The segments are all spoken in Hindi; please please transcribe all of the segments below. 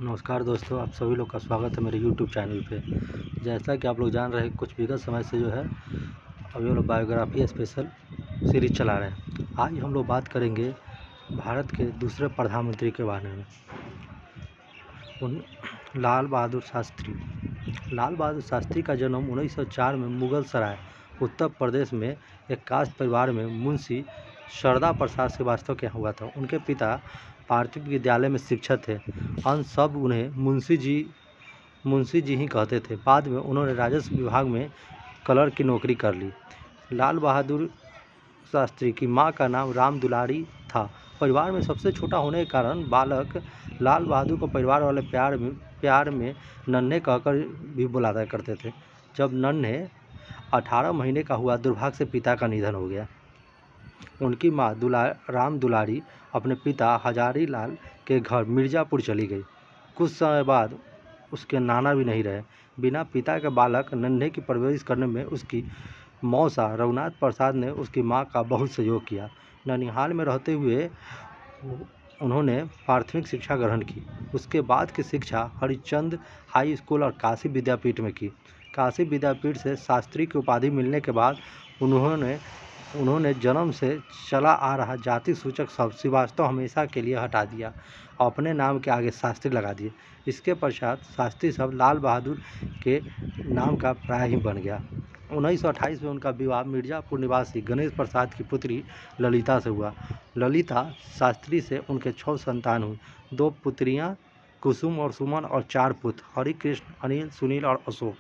नमस्कार दोस्तों, आप सभी लोग का स्वागत है मेरे YouTube चैनल पे। जैसा कि आप लोग जान रहे हैं, कुछ विगत समय से जो है अभी हम लोग बायोग्राफी स्पेशल सीरीज चला रहे हैं। आज हम लोग बात करेंगे भारत के दूसरे प्रधानमंत्री के बारे में, लाल बहादुर शास्त्री। लाल बहादुर शास्त्री का जन्म 1904 में मुगल सराय, उत्तर प्रदेश में एक कास्ट परिवार में मुंशी शारदा प्रसाद श्रीवास्तव के यहाँ हुआ था। उनके पिता प्राथमिक विद्यालय में शिक्षक थे। अंत सब उन्हें मुंशी जी ही कहते थे। बाद में उन्होंने राजस्व विभाग में क्लर्क की नौकरी कर ली। लाल बहादुर शास्त्री की मां का नाम राम दुलारी था। परिवार में सबसे छोटा होने के कारण बालक लाल बहादुर को परिवार वाले प्यार में नन्हे कहकर भी बुलाया करते थे। जब नन्हे 18 महीने का हुआ, दुर्भाग्य से पिता का निधन हो गया। उनकी मां राम दुलारी अपने पिता हजारी लाल के घर मिर्ज़ापुर चली गई। कुछ समय बाद उसके नाना भी नहीं रहे। बिना पिता के बालक नन्हे की परवरिश करने में उसकी मौसा रघुनाथ प्रसाद ने उसकी मां का बहुत सहयोग किया। ननिहाल में रहते हुए उन्होंने प्राथमिक शिक्षा ग्रहण की। उसके बाद की शिक्षा हरिश्चंद्र हाई स्कूल और काशी विद्यापीठ में की। काशी विद्यापीठ से शास्त्री की उपाधि मिलने के बाद उन्होंने जन्म से चला आ रहा जाति सूचक शब्द श्रीवास्तव हमेशा के लिए हटा दिया और अपने नाम के आगे शास्त्री लगा दिए। इसके पश्चात शास्त्री शब्द लाल बहादुर के नाम का प्राय ही बन गया। 1928 में उनका विवाह मिर्ज़ापुर निवासी गणेश प्रसाद की पुत्री ललिता से हुआ। ललिता शास्त्री से उनके 6 संतान हुई। 2 पुत्रियां कुसुम और सुमन और 4 पुत्र हरिकृष्ण, अनिल, सुनील और अशोक।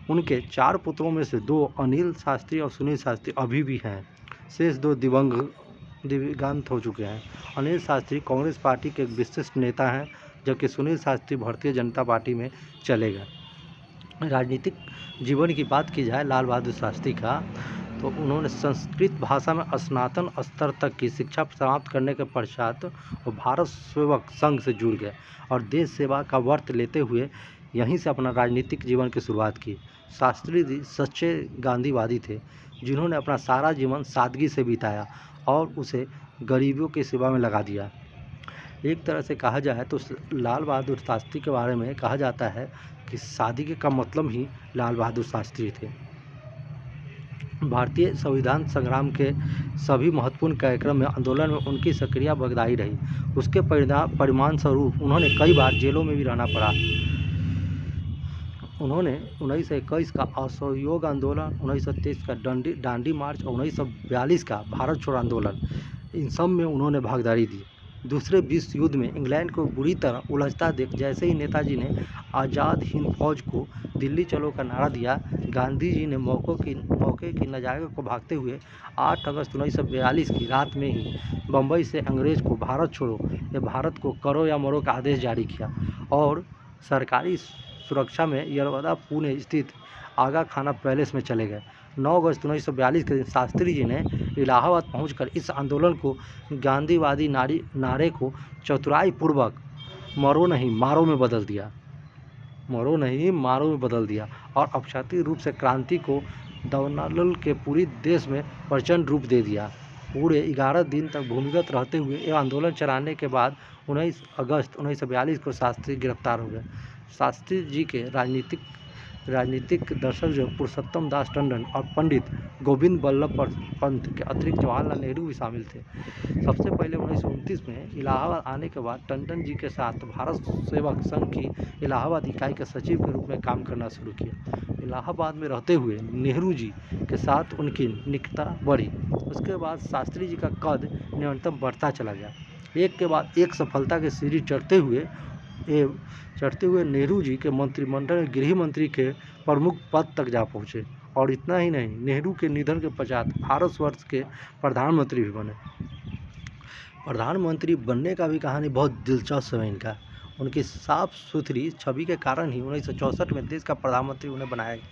उनके 4 पुत्रों में से 2 अनिल शास्त्री और सुनील शास्त्री अभी भी हैं। शेष 2 दिवंगत हो चुके हैं। अनिल शास्त्री कांग्रेस पार्टी के एक विशिष्ट नेता हैं, जबकि सुनील शास्त्री भारतीय जनता पार्टी में चले गए। राजनीतिक जीवन की बात की जाए लाल बहादुर शास्त्री का, तो उन्होंने संस्कृत भाषा में स्नातन स्तर तक की शिक्षा समाप्त करने के पश्चात वो भारत सेवक संघ से जुड़ गए और देश सेवा का व्रत लेते हुए यहीं से अपना राजनीतिक जीवन की शुरुआत की। शास्त्री जी सच्चे गांधीवादी थे, जिन्होंने अपना सारा जीवन सादगी से बिताया और उसे गरीबों की सेवा में लगा दिया। एक तरह से कहा जाए तो लाल बहादुर शास्त्री के बारे में कहा जाता है कि सादगी का मतलब ही लाल बहादुर शास्त्री थे। भारतीय संविधान संग्राम के सभी महत्वपूर्ण कार्यक्रम में आंदोलन में उनकी सक्रिय भागीदारी रही। उसके परिणाम स्वरूप उन्होंने कई बार जेलों में भी रहना पड़ा। उन्होंने 1921 का असहयोग आंदोलन, 1923 का दांडी मार्च और 1942 का भारत छोड़ो आंदोलन, इन सब में उन्होंने भागीदारी दी। दूसरे विश्व युद्ध में इंग्लैंड को बुरी तरह उलझता देख जैसे ही नेताजी ने आज़ाद हिंद फौज को दिल्ली चलो का नारा दिया, गांधी जी ने मौके की नजाकत को भागते हुए 8 अगस्त 1942 की रात में ही बम्बई से अंग्रेज को भारत छोड़ो या भारत को करो या मरो का आदेश जारी किया और सरकारी सुरक्षा में यरवदा पुणे स्थित आगा खाना पैलेस में चले गए। 9 अगस्त 1942 के दिन शास्त्री जी ने इलाहाबाद पहुंचकर इस आंदोलन को गांधीवादी नारे को चतुराई पूर्वक मरो नहीं मारो में बदल दिया और अक्षातीय रूप से क्रांति को दौनालल के पूरी देश में प्रचंड रूप दे दिया। पूरे 11 दिन तक भूमिगत रहते हुए यह आंदोलन चलाने के बाद 19 अगस्त 1942 को शास्त्री गिरफ्तार हो गए। शास्त्री जी के राजनीतिक दर्शक जो पुरुषोत्तम दास टंडन और पंडित गोविंद बल्लभ पंत के अतिरिक्त जवाहरलाल नेहरू भी शामिल थे। सबसे पहले 1929 में इलाहाबाद आने के बाद टंडन जी के साथ भारत सेवक संघ की इलाहाबाद इकाई के सचिव के रूप में काम करना शुरू किया। इलाहाबाद में रहते हुए नेहरू जी के साथ उनकी निकटता बढ़ी। उसके बाद शास्त्री जी का कद निरंतर बढ़ता चला गया। एक के बाद एक सफलता के सीढ़ी चढ़ते हुए नेहरू जी के मंत्रिमंडल में गृह मंत्री के प्रमुख पद तक जा पहुँचे। और इतना ही नहीं, नेहरू के निधन के पश्चात भारतवर्ष के प्रधानमंत्री भी बने। प्रधानमंत्री बनने का भी कहानी बहुत दिलचस्प है इनका। उनकी साफ सुथरी छवि के कारण ही 1964 में देश का प्रधानमंत्री उन्हें बनाया गया।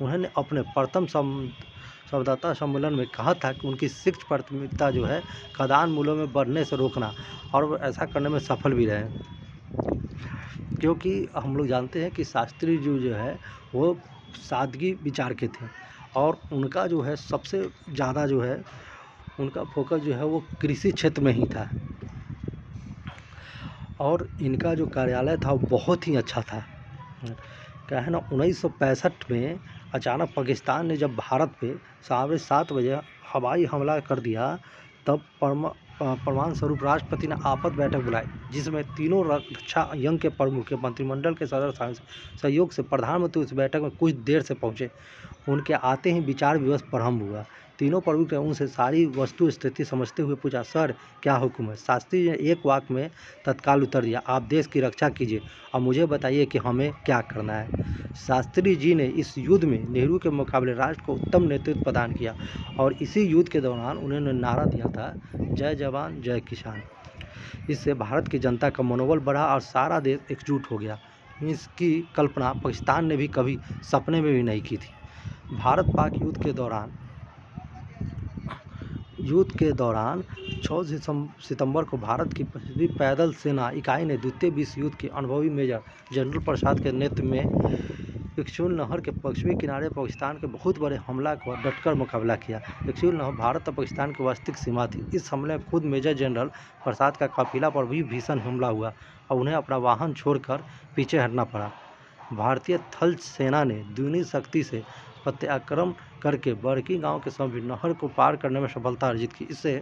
उन्होंने अपने प्रथम संवाददाता सम्मेलन में कहा था कि उनकी शिक्षा प्राथमिकता जो है खदान मूल्यों में बढ़ने से रोकना, और वो ऐसा करने में सफल भी रहे। क्योंकि हम लोग जानते हैं कि शास्त्री जी जो है वो सादगी विचार के थे और उनका जो है सबसे ज़्यादा जो है उनका फोकस जो है वो कृषि क्षेत्र में ही था। और इनका जो कार्यालय था वो बहुत ही अच्छा था। क्या है ना, 1965 में अचानक पाकिस्तान ने जब भारत पे 7:30 बजे हवाई हमला कर दिया, तब प्रमाण स्वरूप राष्ट्रपति ने आपात बैठक बुलाई, जिसमें तीनों रक्षा यंग के प्रमुख के मंत्रिमंडल के सदस्य सहयोग से प्रधानमंत्री उस बैठक में कुछ देर से पहुंचे। उनके आते ही विचार विमर्श प्रारंभ हुआ। तीनों प्रमुख ने उनसे सारी वस्तु स्थिति समझते हुए पूछा, सर क्या हुक्म है? शास्त्री जी ने एक वाक्य में तत्काल उत्तर दिया, आप देश की रक्षा कीजिए और मुझे बताइए कि हमें क्या करना है। शास्त्री जी ने इस युद्ध में नेहरू के मुकाबले राष्ट्र को उत्तम नेतृत्व प्रदान किया और इसी युद्ध के दौरान उन्होंने नारा दिया था, जय जवान जय किसान। इससे भारत की जनता का मनोबल बढ़ा और सारा देश एकजुट हो गया। इसकी कल्पना पाकिस्तान ने भी कभी सपने में भी नहीं की थी। भारत पाक युद्ध के दौरान 6 सितंबर को भारत की पहली पैदल सेना इकाई ने द्वितीय विश्व युद्ध के अनुभवी मेजर जनरल प्रसाद के नेतृत्व में इक्ष्वाकु नहर के पश्चिमी किनारे पाकिस्तान के बहुत बड़े हमला का डटकर मुकाबला किया। इक्ष्वाकु नहर भारत और पाकिस्तान की वास्तविक सीमा थी। इस हमले में खुद मेजर जनरल प्रसाद का काफिला पर भी भीषण हमला हुआ और उन्हें अपना वाहन छोड़कर पीछे हटना पड़ा। भारतीय थल सेना ने दूनी शक्ति से प्रत्याक्रमण करके बड़की गांव के समीप नहर को पार करने में सफलता अर्जित की। इससे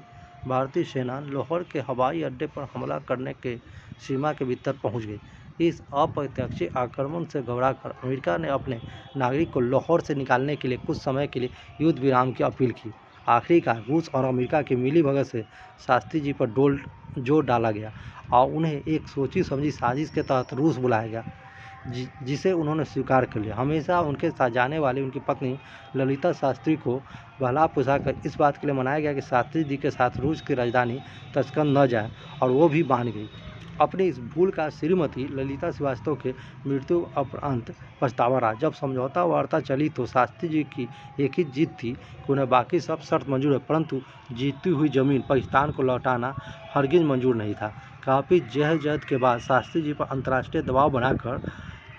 भारतीय सेना लाहौर के हवाई अड्डे पर हमला करने के सीमा के भीतर पहुंच गई। इस अप्रत्याशित आक्रमण से घबराकर अमेरिका ने अपने नागरिक को लाहौर से निकालने के लिए कुछ समय के लिए युद्ध विराम की अपील की। आखिरकार रूस और अमेरिका की मिलीभगत से शास्त्री जी पर जोर डाला गया और उन्हें एक सोची समझी साजिश के तहत रूस बुलाया गया, जिसे उन्होंने स्वीकार कर लिया। हमेशा उनके साथ जाने वाली उनकी पत्नी ललिता शास्त्री को बहला फुसलाकर इस बात के लिए मनाया गया कि शास्त्री जी के साथ रूस की राजधानी तस्कंद न जाए, और वो भी मान गई। अपनी इस भूल का श्रीमती ललिता श्रीवास्तव के मृत्यु उपरांत पछतावा रहा। जब समझौता वार्ता चली तो शास्त्री जी की एक ही जिद थी कि उन्हें बाकी सब शर्त मंजूर है, परंतु जीती हुई जमीन पाकिस्तान को लौटाना हरगिज मंजूर नहीं था। काफ़ी जहद के बाद शास्त्री जी पर अंतर्राष्ट्रीय दबाव बनाकर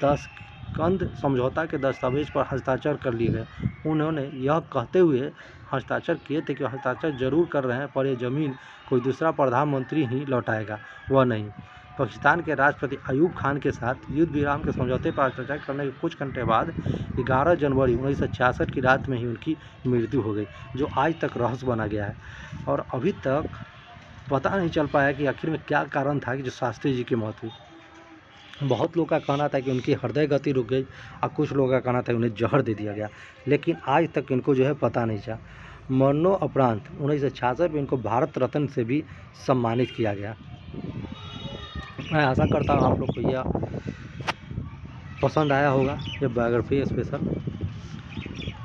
तस्कंद समझौता के दस्तावेज पर हस्ताक्षर कर लिए गए। उन्होंने यह कहते हुए हस्ताक्षर किए थे कि हस्ताक्षर जरूर कर रहे हैं, पर यह ज़मीन कोई दूसरा प्रधानमंत्री ही लौटाएगा, वह नहीं। पाकिस्तान के राष्ट्रपति अयूब खान के साथ युद्ध विराम के समझौते पर हस्ताक्षर करने के कुछ घंटे बाद 11 जनवरी 1966 की रात में ही उनकी मृत्यु हो गई, जो आज तक रहस्य बना गया है और अभी तक पता नहीं चल पाया कि आखिर में क्या कारण था कि जो शास्त्री जी की मौत हुई। बहुत लोगों का कहना था कि उनकी हृदय गति रुक गई और कुछ लोगों का कहना था कि उन्हें जहर दे दिया गया, लेकिन आज तक इनको जो है पता नहीं चला। मरणोपरांत 1966 में इनको भारत रत्न से भी सम्मानित किया गया। मैं आशा करता हूँ आप लोग को यह पसंद आया होगा, ये बायोग्राफी स्पेशल।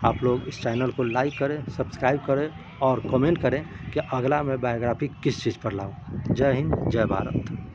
आप लोग इस चैनल को लाइक करें, सब्सक्राइब करें और कमेंट करें कि अगला मैं बायोग्राफी किस चीज़ पर लाऊं। जय हिंद, जय भारत।